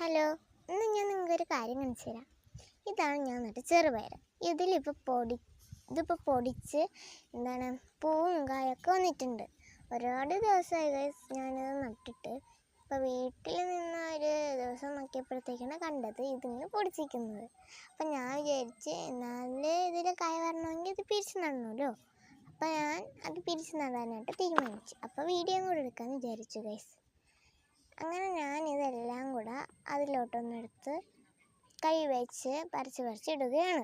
Hello, ഇന്ന് ഞാൻ നിങ്ങൾക്കൊരു കാര്യം കാണിച്ചു തരാം. ഇതാണ് ഞാൻ നട്ട ചെറുപയർ. ഇതിപ്പോൾ പൊടിച്ച് പൂവും കായൊക്കെ വന്നിട്ടുണ്ട്. ഒരുപാട് ദിവസമായി ഗൈസ് ഞാനിത് നട്ടിട്ട്. ഇപ്പോൾ വീട്ടിൽ നിന്ന് ഒരു ദിവസം നോക്കിയപ്പോഴത്തേക്കാണ് കണ്ടത് ഇതിങ്ങനെ പൊടിച്ചിരിക്കുന്നത്. അപ്പം ഞാൻ വിചാരിച്ച് എന്നാലും ഇതിൽ കായ വരണമെങ്കിൽ ഇത് പിരിച്ച് നടണമല്ലോ. അപ്പം ഞാൻ അത് പിരിച്ച് നടാനായിട്ട് തീരുമാനിച്ചു. അപ്പോൾ വീഡിയോ കൂടെ എടുക്കാമെന്ന് വിചാരിച്ചു ഗൈസ്. അങ്ങനെ ഞാനിതെല്ലാം കൂടെ അതിലോട്ടൊന്നെടുത്ത് കൈ വെച്ച് പറിച്ച് ഇടുകയാണ്.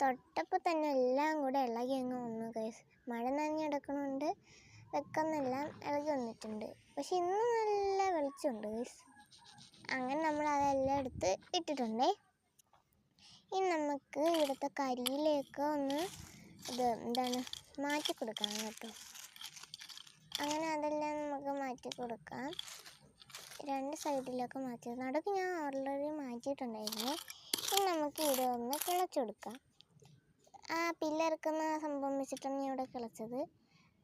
തൊട്ടപ്പോൾ തന്നെ എല്ലാം കൂടെ ഇളകി അങ്ങ് വന്നു ഗൈസ്. മഴ നനഞ്ഞെടുക്കണോണ്ട് വെക്കുന്നെല്ലാം ഇളകി വന്നിട്ടുണ്ട്. പക്ഷെ ഇന്ന് നല്ല വെളിച്ചമുണ്ട് ഗൈസ്. അങ്ങനെ നമ്മൾ അതെല്ലാം എടുത്ത് ഇട്ടിട്ടുണ്ടേ. ഇനി നമുക്ക് ഇവിടുത്തെ കരിയിലേക്ക് ഒന്ന് മാറ്റി കൊടുക്കാം കേട്ടോ. അങ്ങനെ അതെല്ലാം നമുക്ക് മാറ്റി കൊടുക്കാം. രണ്ട് സൈഡിലൊക്കെ മാറ്റി നടുക്ക് ഞാൻ ഓൾറെഡി മാറ്റിയിട്ടുണ്ടായിരുന്നു. ഇനി നമുക്ക് ഇവിടെ ഒന്ന് കിളച്ചെടുക്കാം. ആ പില്ലറുക്കുന്ന സംഭവം വെച്ചിട്ടാണ് ഞാൻ ഇവിടെ കിളച്ചത്.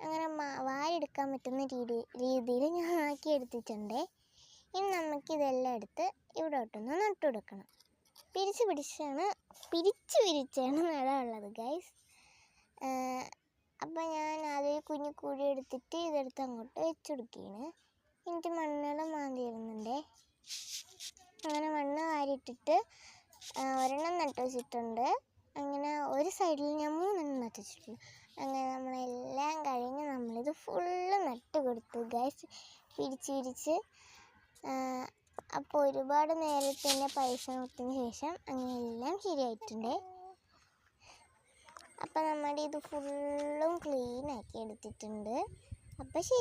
അങ്ങനെ വാരെടുക്കാൻ പറ്റുന്ന രീതിയിൽ ഞാൻ ആക്കി എടുത്തിട്ടുണ്ട്. ഇനി നമുക്കിതെല്ലാം എടുത്ത് ഇവിടോട്ടൊന്ന് നട്ടുകൊടുക്കണം. പിരിച്ച് പിരിച്ചാണ് നടാനുള്ളത് ഗൈസ്. അപ്പം ഞാൻ ആദ്യം കുഞ്ഞു കുഴി എടുത്തിട്ട് ഇതെടുത്ത് അങ്ങോട്ട് വെച്ചുകൊടുക്കുകയാണ്. എനിക്ക് മണ്ണെല്ലാം മാന്തി വരുന്നുണ്ടേ. അങ്ങനെ മണ്ണ് വാരിയിട്ടിട്ട് ഒരെണ്ണം നട്ട് വെച്ചിട്ടുണ്ട്. അങ്ങനെ ഒരു സൈഡിൽ ഞാൻ 3 എണ്ണം നട്ട് വെച്ചിട്ടുണ്ട്. അങ്ങനെ നമ്മളെല്ലാം കഴിഞ്ഞ് നമ്മളിത് ഫുള്ള് നട്ട് കൊടുത്തു ഗൈസ്, പിരിച്ച്. അപ്പോൾ ഒരുപാട് നേരത്തെ പരിശ്രമത്തിന് ശേഷം അങ്ങനെ എല്ലാം ശരിയായിട്ടുണ്ട്. അപ്പം നമ്മുടെ ഇത് ഫുള്ളും ക്ലീനാക്കി എടുത്തിട്ടുണ്ട്. അപ്പം ശരി.